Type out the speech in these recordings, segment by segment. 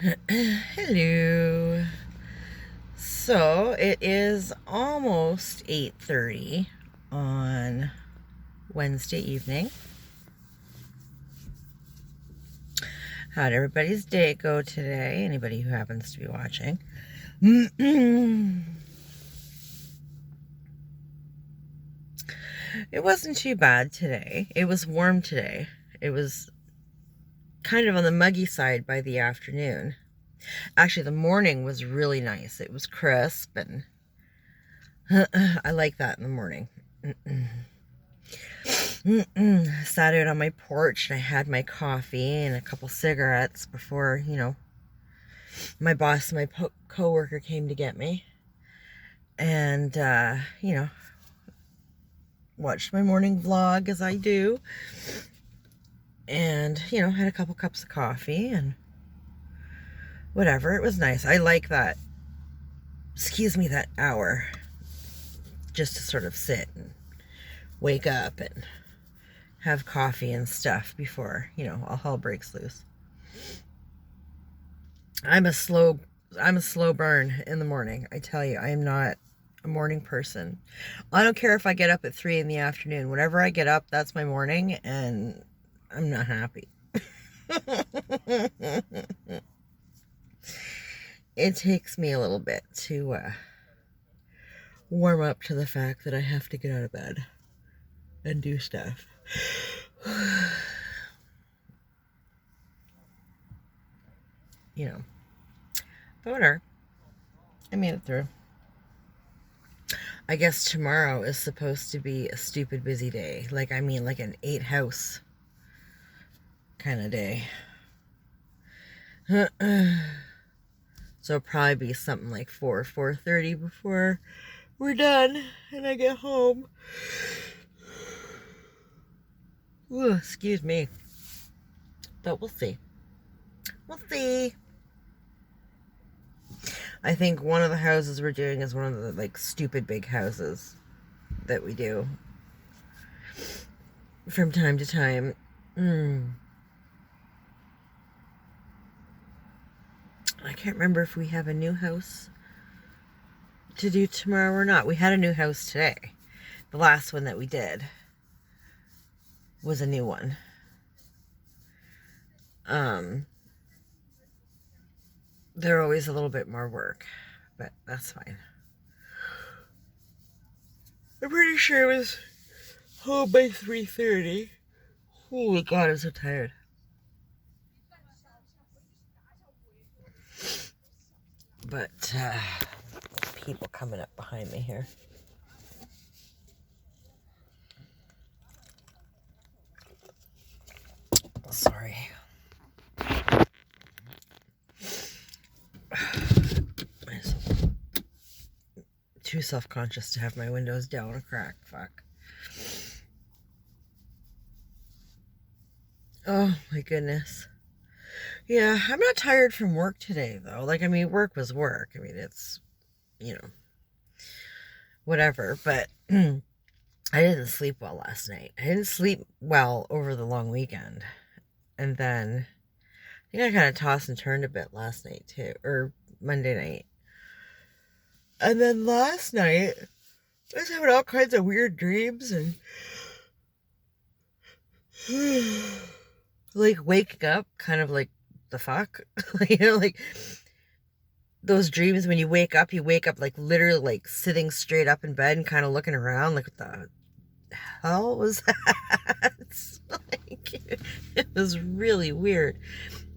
Hello. So it is almost 8:30 on Wednesday evening. How'd everybody's day go today? Anybody who happens to be watching. It wasn't too bad today. It was warm today. It was kind of on the muggy side by the afternoon. Actually, the morning was really nice. It was crisp, and I like that in the morning. Sat out on my porch and I had my coffee and a couple cigarettes before, my boss and my co-worker came to get me. And, watched my morning vlog as I do. And, had a couple cups of coffee and whatever. It was nice. I like that, that hour just to sort of sit and wake up and have coffee and stuff before, all hell breaks loose. I'm a slow burn in the morning. I tell you, I am not a morning person. I don't care if I get up at 3 in the afternoon. Whenever I get up, that's my morning, and I'm not happy. It takes me a little bit to warm up to the fact that I have to get out of bed and do stuff. But whatever. I made it through. I guess tomorrow is supposed to be a stupid busy day. Like an 8-house kind of day. So it'll probably be something like 4:30 before we're done and I get home. Ooh, excuse me. But we'll see. We'll see. I think one of the houses we're doing is one of the stupid big houses that we do from time to time. I can't remember if we have a new house to do tomorrow or not. We had a new house today. The last one that we did was a new one. They're always a little bit more work, but that's fine. I'm pretty sure it was home by 3:30. Holy God, I'm so tired. But, people coming up behind me here. Sorry. Too self-conscious to have my windows down a crack. Fuck. Oh my goodness. Yeah, I'm not tired from work today though. Work was work. It's, whatever. But I didn't sleep well last night. I didn't sleep well over the long weekend. And then I think I kind of tossed and turned a bit last night too, or Monday night. And then last night, I was having all kinds of weird dreams and waking up kind of like the fuck. Those dreams when you wake up literally sitting straight up in bed and kind of looking around what the hell was that? It was really weird.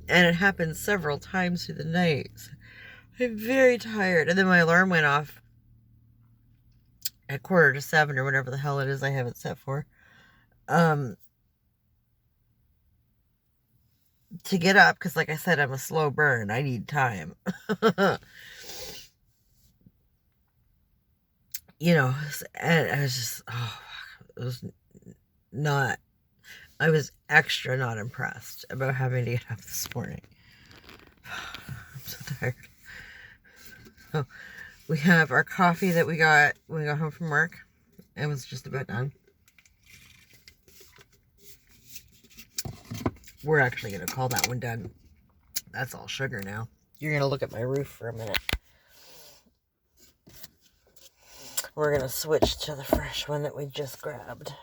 And it happened several times through the night. I'm very tired. And then my alarm went off at 6:45 or whatever the hell it is I have it set for. To get up, because like I said, I'm a slow burn. I need time. And I was just, I was extra not impressed about having to get up this morning. I'm so tired. So we have our coffee that we got when we got home from work. It was just about done. We're actually going to call that one done that's all sugar now. You're going to look at my roof for a minute. We're going to switch to the fresh one that we just grabbed.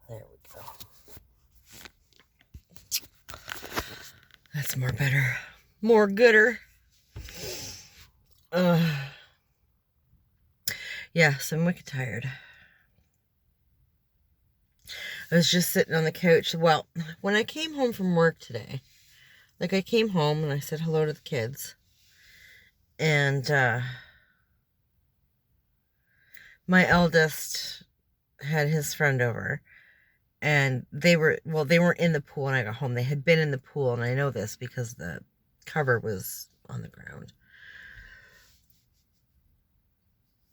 There we go. That's more better. More gooder. Yeah, so I'm wicked tired. I was just sitting on the couch. Well, when I came home from work today, like I came home and I said hello to the kids. And my eldest had his friend over. And they weren't in the pool when I got home. They had been in the pool, and I know this because the cover was on the ground.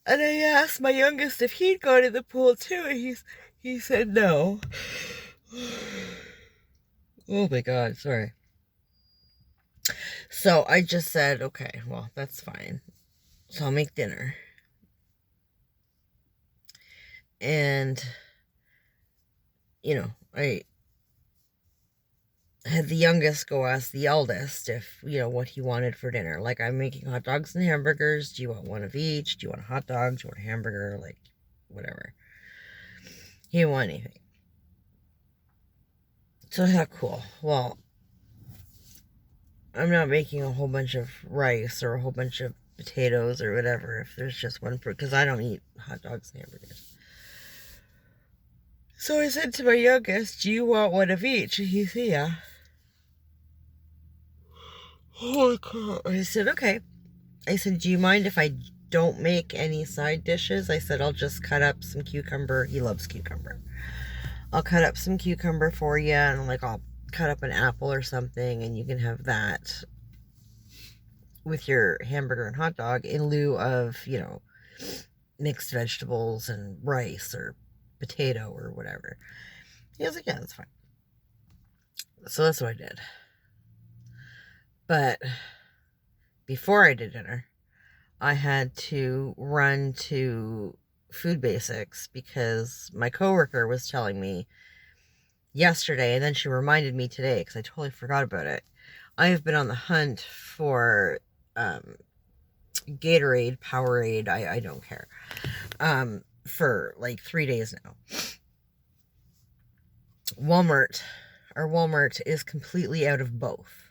And I asked my youngest if he'd gone in the pool too, and he said no. Oh my God, sorry. So I just said, okay, well, that's fine. So I'll make dinner. And, you know, I had the youngest go ask the eldest if, you know, what he wanted for dinner. Like, I'm making hot dogs and hamburgers. Do you want one of each? Do you want a hot dog? Do you want a hamburger? Like, whatever. He didn't want anything. So I thought, cool. Well, I'm not making a whole bunch of rice or a whole bunch of potatoes or whatever if there's just one fruit, because I don't eat hot dogs and hamburgers. So I said to my youngest, do you want one of each? And he said, yeah. Holy crap. I said, okay. I said, do you mind if I don't make any side dishes? I said, I'll just cut up some cucumber. He loves cucumber. I'll cut up some cucumber for you, and like I'll cut up an apple or something, and you can have that with your hamburger and hot dog in lieu of, you know, mixed vegetables and rice or potato or whatever. He was like, yeah, that's fine. So that's what I did. But before I did dinner, I had to run to Food Basics because my coworker was telling me yesterday, and then she reminded me today because I totally forgot about it. I have been on the hunt for Gatorade, Powerade, I don't care, for like 3 days now. Walmart is completely out of both.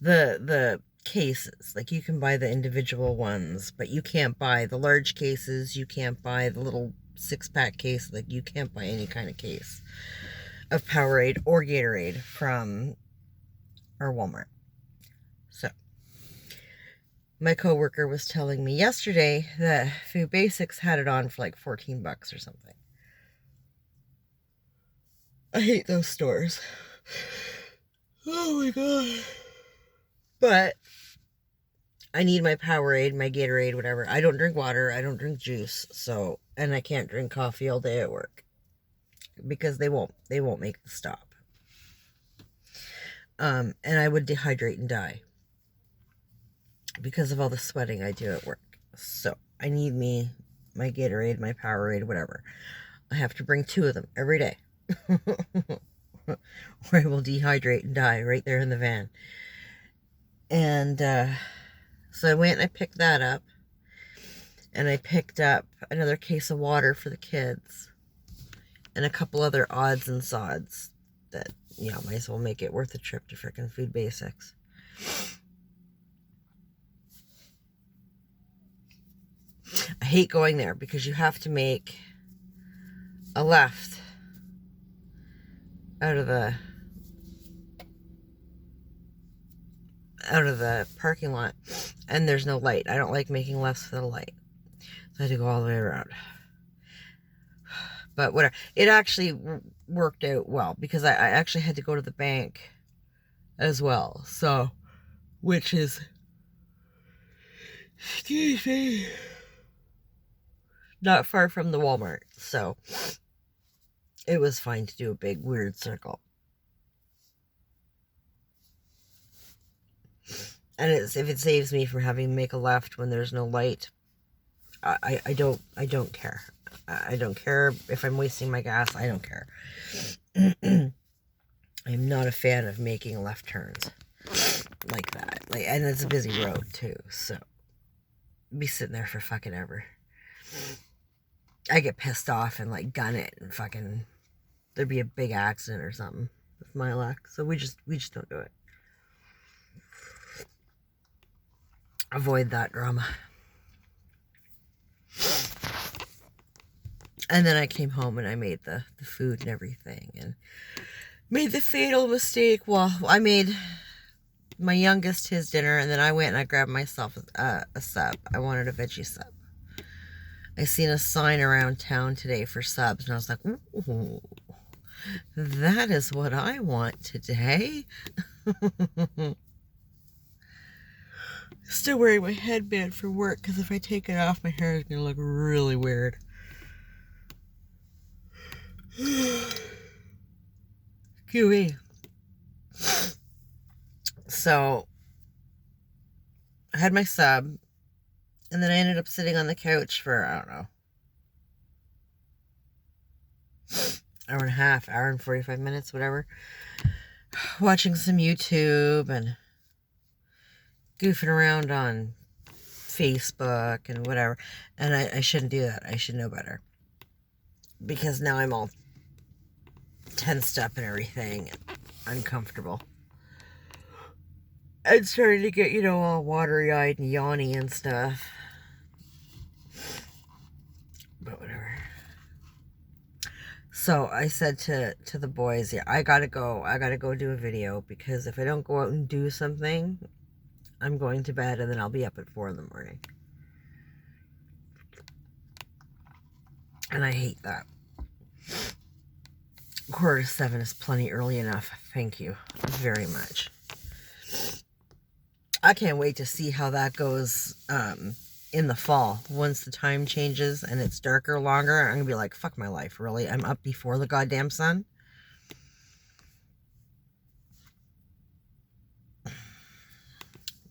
The cases, like you can buy the individual ones, but you can't buy the large cases. You can't buy the little 6-pack case. Like you can't buy any kind of case of Powerade or Gatorade from our Walmart. So my coworker was telling me yesterday that Food Basics had it on for like $14 or something. I hate those stores. Oh my God. But I need my Powerade, my Gatorade, whatever. I don't drink water. I don't drink juice. So, and I can't drink coffee all day at work because they won't make the stop. And I would dehydrate and die because of all the sweating I do at work. So I need me my Gatorade, my Powerade, whatever. I have to bring 2 of them every day. Or I will dehydrate and die right there in the van. And so I went and I picked that up. And I picked up another case of water for the kids. And a couple other odds and sods that, you know, might as well make it worth the trip to frickin' Food Basics. I hate going there because you have to make a left out of the parking lot, and there's no light. I don't like making lefts for the light, so I had to go all the way around. But whatever, it actually worked out well because I actually had to go to the bank as well, so which is, excuse me, not far from the Walmart, so it was fine to do a big weird circle. And if it saves me from having to make a left when there's no light, I don't care. I don't care if I'm wasting my gas. I don't care. I'm not a fan of making left turns like that. Like, and it's a busy road too, so be sitting there for fucking ever. I get pissed off and like gun it and fucking there'd be a big accident or something with my luck. So we just don't do it. Avoid that drama. And then I came home and I made the food and everything and made the fatal mistake. Well, I made my youngest his dinner, and then I went and I grabbed myself a sub. I wanted a veggie sub. I seen a sign around town today for subs, and I was like, ooh, that is what I want today. Still wearing my headband for work, because if I take it off, my hair is going to look really weird. QE. So, I had my sub, and then I ended up sitting on the couch for, I don't know, hour and a half, hour and 45 minutes, whatever, watching some YouTube and goofing around on Facebook and whatever. And I shouldn't do that. I should know better. Because now I'm all tensed up and everything, uncomfortable. I'm starting to get, all watery-eyed and yawny and stuff. But whatever. So I said to the boys, yeah, I gotta go do a video, because if I don't go out and do something, I'm going to bed and then I'll be up at 4 in the morning. And I hate that. 6:45 is plenty early enough. Thank you very much. I can't wait to see how that goes in the fall. Once the time changes and it's darker longer, I'm going to be like, fuck my life, really? I'm up before the goddamn sun?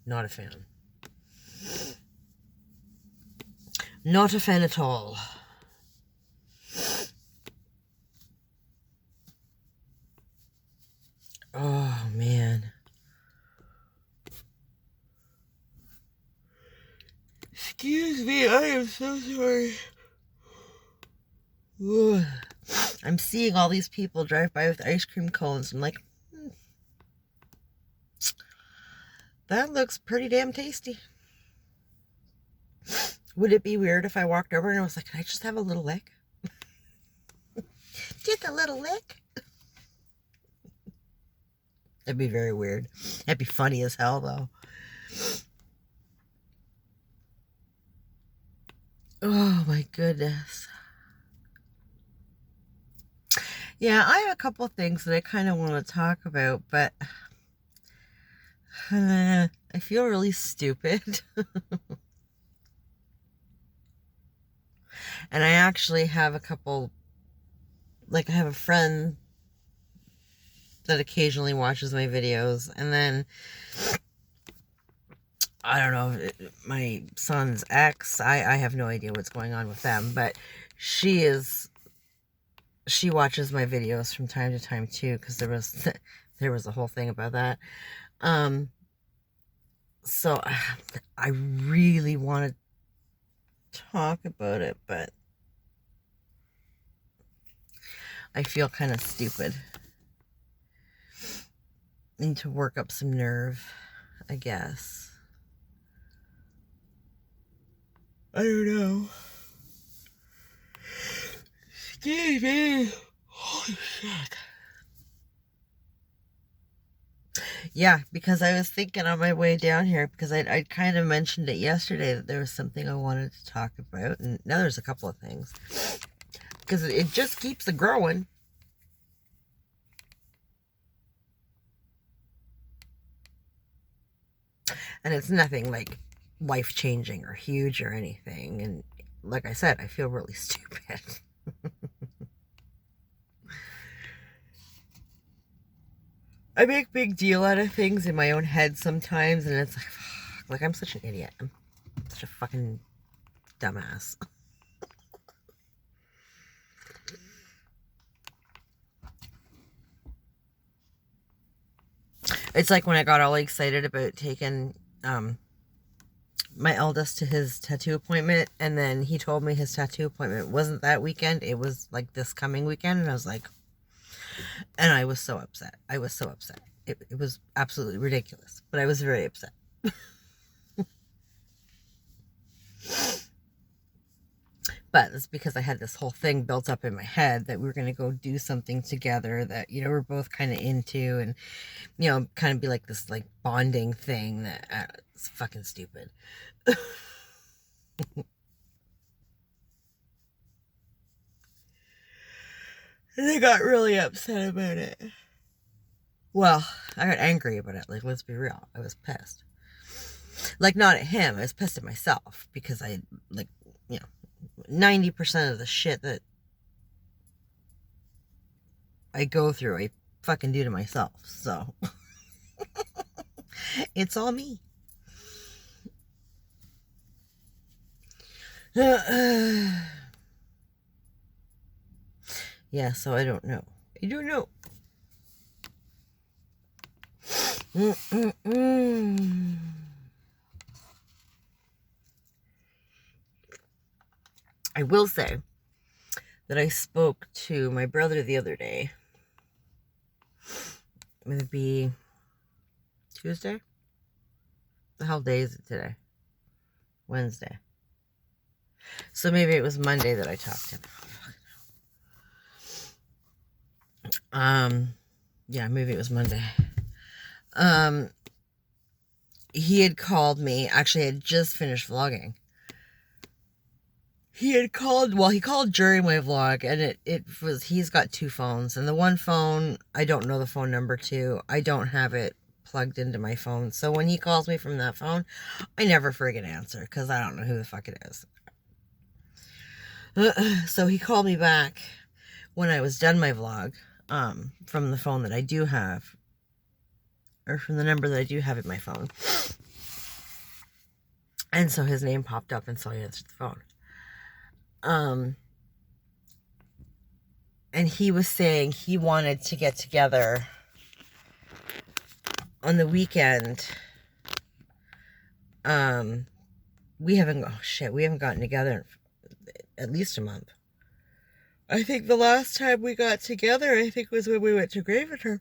Not a fan. Not a fan at all. Oh, man. Excuse me, I am so sorry. Ugh. I'm seeing all these people drive by with ice cream cones. I'm like, that looks pretty damn tasty. Would it be weird if I walked over and I was like, can I just have a little lick? Just a little lick? That'd be very weird. That'd be funny as hell, though. Oh, my goodness. Yeah, I have a couple things that I kind of want to talk about, but I feel really stupid. And I actually have a couple, like I have a friend that occasionally watches my videos, and then I don't know, my son's ex, I have no idea what's going on with them, but she watches my videos from time to time too, because there was a whole thing about that. So I really want to talk about it, but I feel kind of stupid. Need to work up some nerve, I guess. I don't know. Excuse me. Holy shit. Yeah, because I was thinking on my way down here, because I kind of mentioned it yesterday that there was something I wanted to talk about, and now there's a couple of things. Because it just keeps growing. And it's nothing like life-changing or huge or anything. And like I said, I feel really stupid. I make big deal out of things in my own head sometimes, and it's like I'm such an idiot. I'm such a fucking dumbass. It's like when I got all excited about taking my eldest to his tattoo appointment, and then he told me his tattoo appointment wasn't that weekend, it was like this coming weekend, and I was like, and I was so upset. I was so upset. It was absolutely ridiculous, but I was very upset. But it's because I had this whole thing built up in my head that we were going to go do something together that, you know, we're both kind of into, and, you know, kind of be like this, like, bonding thing that it's fucking stupid. And I got really upset about it. Well, I got angry about it. Like, let's be real. I was pissed. Like, not at him. I was pissed at myself because I, like, you know, 90% of the shit that I go through, I fucking do to myself. So, it's all me. Yeah, so I don't know. I don't know. I will say that I spoke to my brother the other day. Would it be Tuesday? The hell day is it today? Wednesday. So maybe it was Monday that I talked to him. Yeah, maybe it was Monday. He had called me. Actually, I had just finished vlogging. He had called, well, he called during my vlog, and it was, he's got two phones, and the one phone, I don't know the phone number to. I don't have it plugged into my phone. So when he calls me from that phone, I never friggin' answer, because I don't know who the fuck it is. So he called me back when I was done my vlog, from the phone that I do have, or from the number that I do have in my phone. And so his name popped up, and so I answered the phone. And he was saying he wanted to get together on the weekend. We haven't gotten together in at least a month. I think the last time we got together, I think, was when we went to Gravenhurst.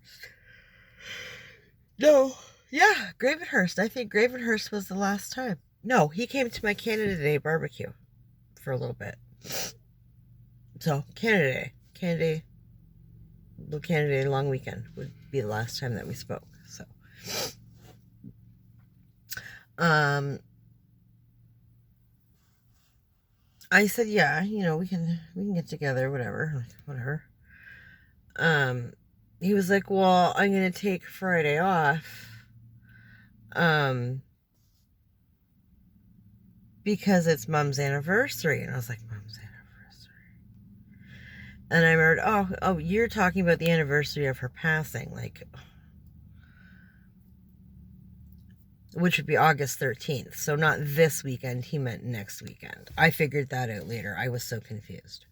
No, yeah, Gravenhurst. I think Gravenhurst was the last time. No, he came to my Canada Day barbecue for a little bit. So, Canada Day long weekend would be the last time that we spoke. So, I said, yeah, you know, we can get together, whatever. He was like, well, I'm gonna take Friday off, because it's Mom's anniversary. And I was like, Mom's anniversary? And I remembered, oh, you're talking about the anniversary of her passing, like, which would be August 13th. So not this weekend, he meant next weekend. I figured that out later. I was so confused.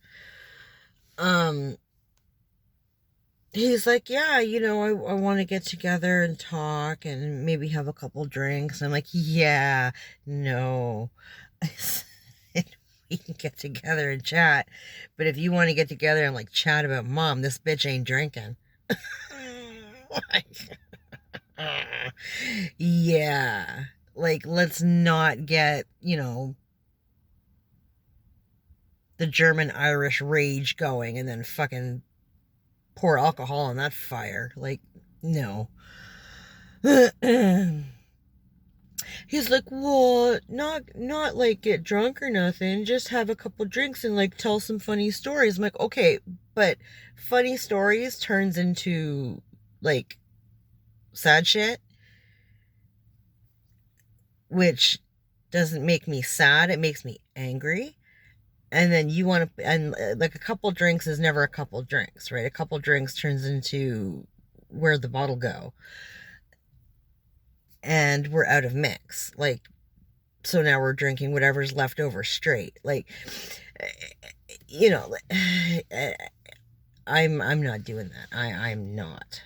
He's like, yeah, you know, I want to get together and talk and maybe have a couple drinks. I'm like, yeah, no. I said, we can get together and chat, but if you want to get together and, like, chat about Mom, this bitch ain't drinking. Yeah, like, let's not get, you know, the German-Irish rage going and then fucking pour alcohol on that fire. Like, no. He's like, well, not like get drunk or nothing, just have a couple drinks and, like, tell some funny stories. I'm like, okay, but funny stories turns into, like, sad shit, which doesn't make me sad, it makes me angry. And then you want to, and like, a couple drinks is never a couple drinks, right? A couple drinks turns into where'd the bottle go? And we're out of mix. Like, so now we're drinking whatever's left over straight. Like, you know, I'm not doing that. I'm not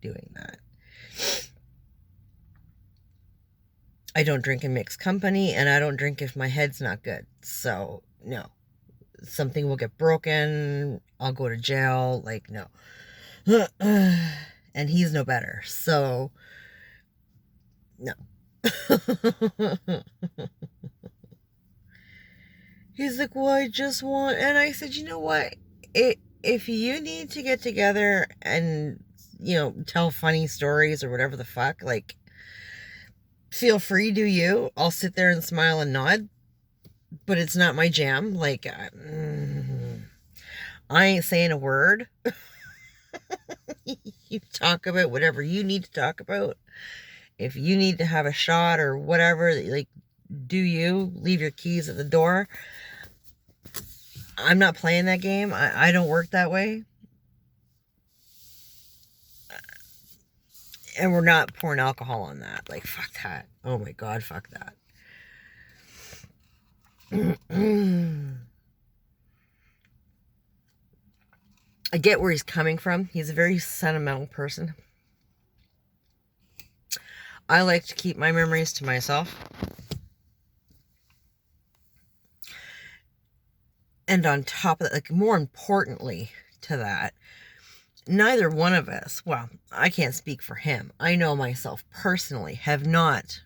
doing that. I don't drink in mixed company, and I don't drink if my head's not good. So, no. Something will get broken. I'll go to jail. Like, no. And he's no better. So, no. He's like, well, I just want, and I said, you know what? If you need to get together and, tell funny stories or whatever the fuck, like, feel free, do you. I'll sit there and smile and nod, but it's not my jam. Like, I ain't saying a word. You talk about whatever you need to talk about. If you need to have a shot or whatever, like, do you. Leave your keys at the door. I'm not playing that game. I don't work that way. And we're not pouring alcohol on that. Like, fuck that. Oh my God, fuck that. I get where he's coming from. He's a very sentimental person. I like to keep my memories to myself. And on top of that, like, more importantly to that, neither one of us, well, I can't speak for him. I know myself personally have not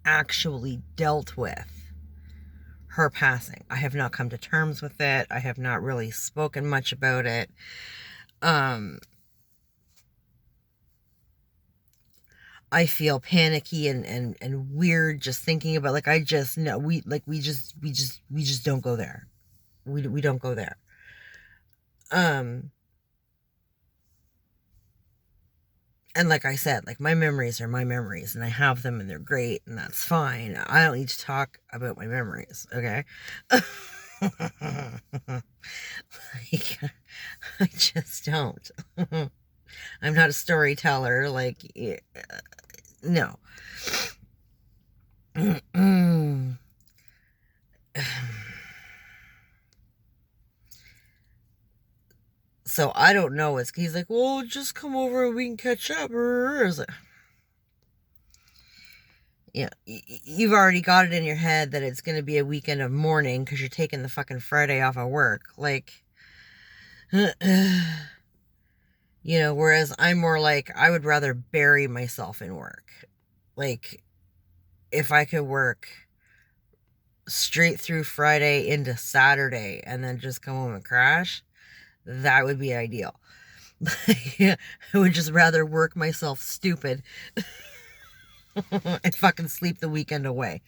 actually dealt with her passing. I have not come to terms with it. I have not really spoken much about it. I feel panicky and weird just thinking about, like, I just know we just don't go there. We don't go there. And like I said, like, my memories are my memories, and I have them, and they're great, and that's fine. I don't need to talk about my memories, okay? Like, I just don't. I'm not a storyteller, like, no. So I don't know. He's like, well, just come over and we can catch up. I was like, yeah, you've already got it in your head that it's going to be a weekend of mourning because you're taking the fucking Friday off of work. Like, whereas I'm more like, I would rather bury myself in work. Like, if I could work straight through Friday into Saturday and then just come home and crash, that would be ideal. I would just rather work myself stupid and fucking sleep the weekend away.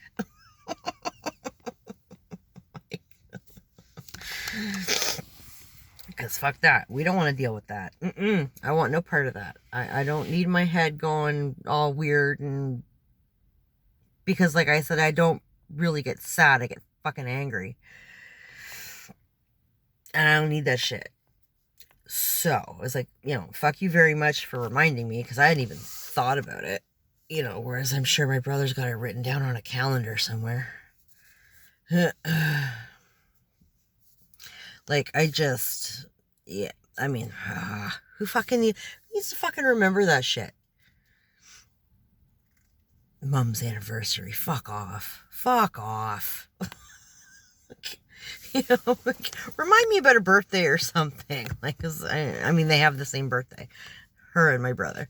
Because fuck that. We don't want to deal with that. I want no part of that. I don't need my head going all weird, and because, like I said, I don't really get sad. I get fucking angry. And I don't need that shit. So, it's like, fuck you very much for reminding me, because I hadn't even thought about it. Whereas I'm sure my brother's got it written down on a calendar somewhere. Like, yeah, I mean, who needs to fucking remember that shit? Mom's anniversary. Fuck off. Fuck off. Remind me about her birthday or something. Like, cause I mean, they have the same birthday. Her and my brother.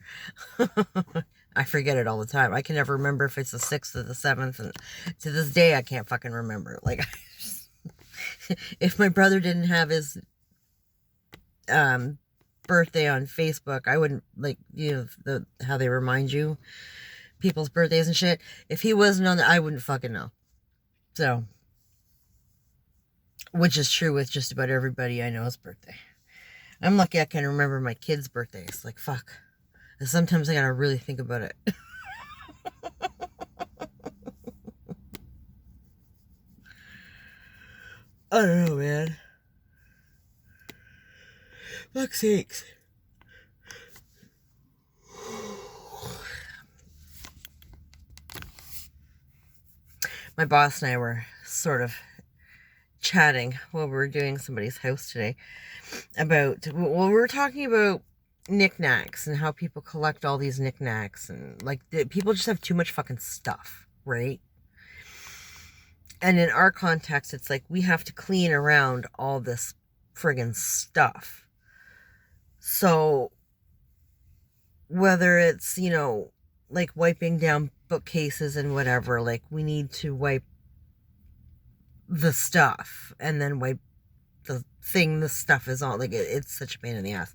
I forget it all the time. I can never remember if it's the 6th or the 7th. And to this day, I can't fucking remember. Like, if my brother didn't have his birthday on Facebook, I wouldn't, like, how they remind you people's birthdays and shit. If he wasn't on I wouldn't fucking know. So, which is true with just about everybody I know's birthday. I'm lucky I can remember my kids' birthdays. Like, fuck. And sometimes I gotta really think about it. I don't know, man. Fuck's sakes. My boss and I were sort of chatting while we were doing somebody's house today about, well, we were talking about knickknacks and how people collect all these knickknacks, and like people just have too much fucking stuff, right? And in our context, it's like we have to clean around all this friggin' stuff. So whether it's, like wiping down bookcases and whatever, like we need to wipe the stuff and then wipe the thing the stuff is on. Like it's such a pain in the ass.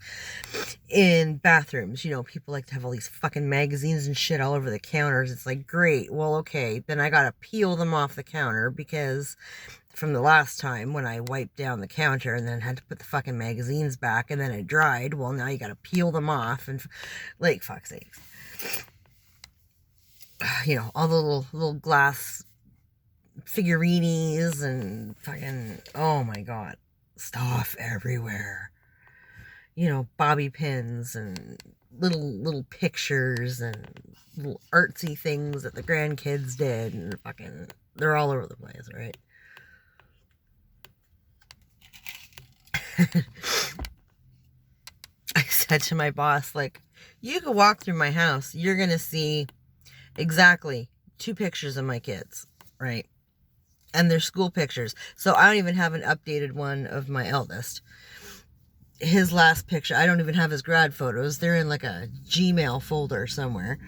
In bathrooms, people like to have all these fucking magazines and shit all over the counters. It's like, great, well, okay, then I gotta peel them off the counter because from the last time when I wiped down the counter and then had to put the fucking magazines back and then it dried, well, now you gotta peel them off, and like, fuck's sakes. All the little glass figurines and fucking, oh my god, stuff everywhere. Bobby pins and little pictures and little artsy things that the grandkids did, and fucking, they're all over the place, right? I said to my boss, like, you could walk through my house, you're gonna see exactly 2 pictures of my kids, right? And they're school pictures. So I don't even have an updated one of my eldest. His last picture, I don't even have his grad photos. They're in like a Gmail folder somewhere.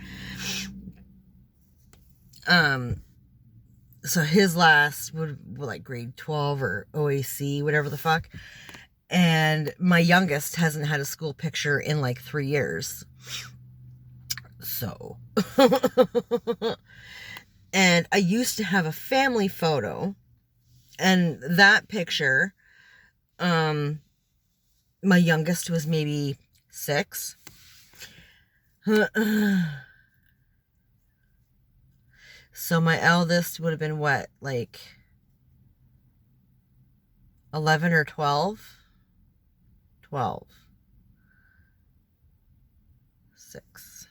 So his last would like grade 12 or OAC, whatever the fuck. And my youngest hasn't had a school picture in like 3 years. So and I used to have a family photo, and that picture, my youngest was maybe 6. So my eldest would have been what, like 11 or 12? 12. 6.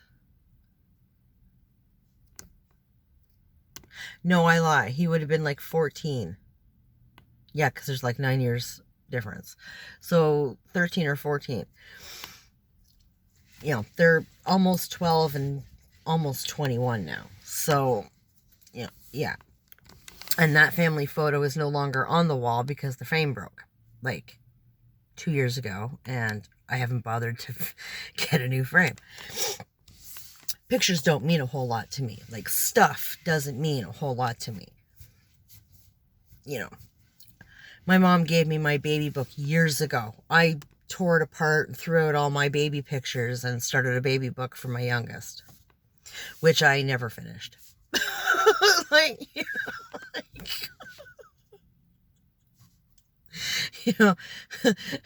No, I lie. He would have been like 14. Yeah, because there's like 9 years difference. So 13 or 14. They're almost 12 and almost 21 now. So, yeah. And that family photo is no longer on the wall because the frame broke like 2 years ago, and I haven't bothered to get a new frame. Pictures don't mean a whole lot to me. Like, stuff doesn't mean a whole lot to me. My mom gave me my baby book years ago. I tore it apart and threw out all my baby pictures and started a baby book for my youngest, which I never finished.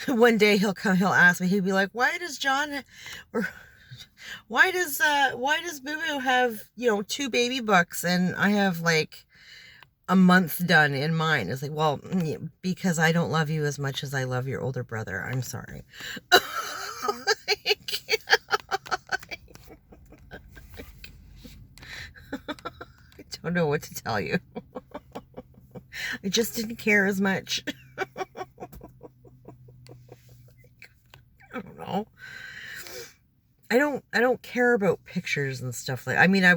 One day he'll ask me, he'll be like, why does Boo Boo have, 2 baby books and I have like a month done in mine? It's like, well, because I don't love you as much as I love your older brother. I'm sorry. I don't know what to tell you. I just didn't care as much. I don't know. I don't care about pictures and stuff like. I mean, I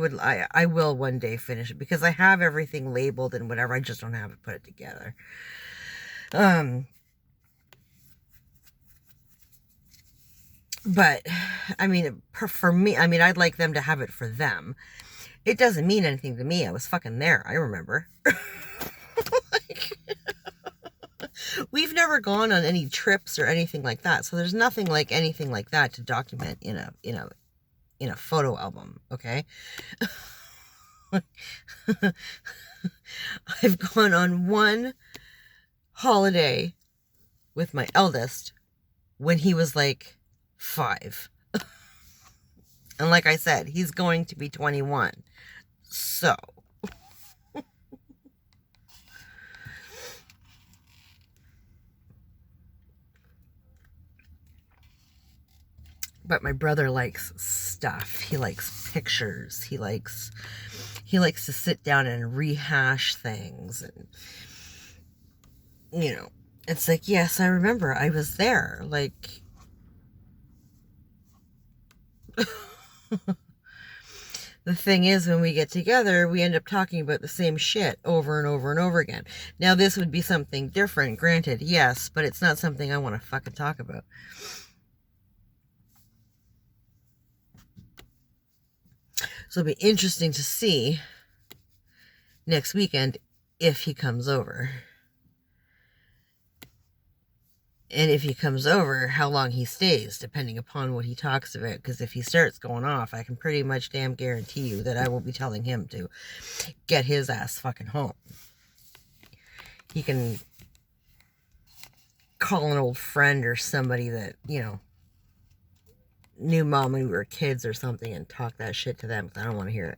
will one day finish it because I have everything labeled and whatever. I just don't have it put it together. But I mean, for me, I mean, I'd like them to have it for them. It doesn't mean anything to me. I was fucking there. I remember. We've never gone on any trips or anything like that, so there's nothing like anything like that to document in a photo album, okay? I've gone on one holiday with my eldest when he was like 5. And like I said, he's going to be 21. So but my brother likes stuff. He likes pictures. He likes to sit down and rehash things, and it's like, yes, I remember I was there. Like, The thing is, when we get together, we end up talking about the same shit over and over and over again. Now, this would be something different, granted, yes, but it's not something I want to fucking talk about. So it'll be interesting to see next weekend if he comes over. And if he comes over, how long he stays, depending upon what he talks about. Because if he starts going off, I can pretty much damn guarantee you that I will be telling him to get his ass fucking home. He can call an old friend or somebody that, you know, knew mom when we were kids or something and talk that shit to them, because I don't want to hear it.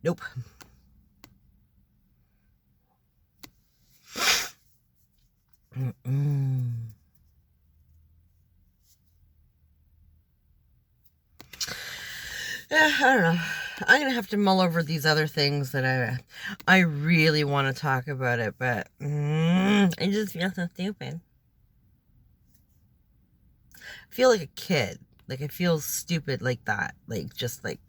Nope. Yeah, I don't know. I'm gonna have to mull over these other things that I really want to talk about it, but I just feel so stupid. I feel like a kid. Like, I feel stupid like that. Like, just like,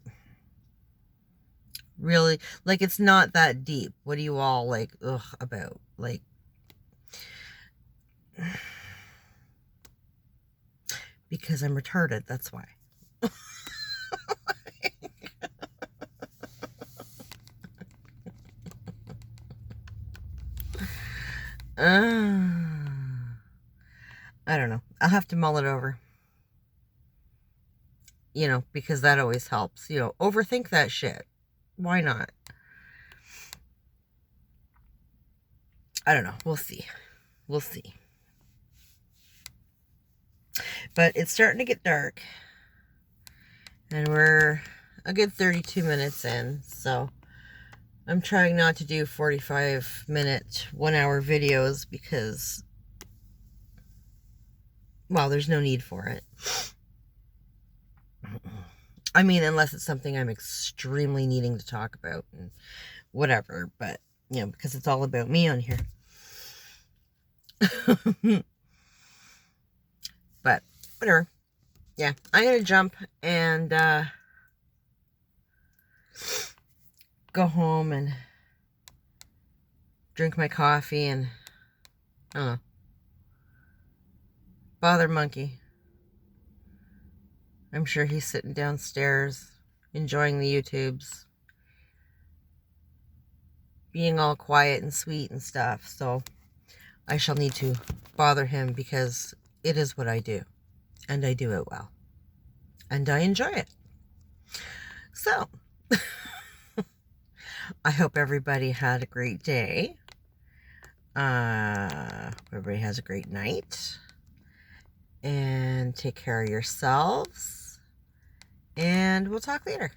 really, like, it's not that deep. What are you all like, ugh, about? Like, because I'm retarded, that's why. I don't know. I'll have to mull it over. You know, because that always helps. You know, overthink that shit. Why not? I don't know. We'll see. We'll see. But it's starting to get dark. And we're a good 32 minutes in. So I'm trying not to do 45-minute, 1-hour videos because, well, there's no need for it. I mean, unless it's something I'm extremely needing to talk about and whatever. But, you know, because it's all about me on here. But whatever. Yeah, I'm gonna jump and go home and drink my coffee and I don't know, bother Monkey. I'm sure he's sitting downstairs enjoying the YouTubes, being all quiet and sweet and stuff. So I shall need to bother him because it is what I do. And I do it well. And I enjoy it. So, I hope everybody had a great day. Everybody has a great night. And take care of yourselves. And we'll talk later.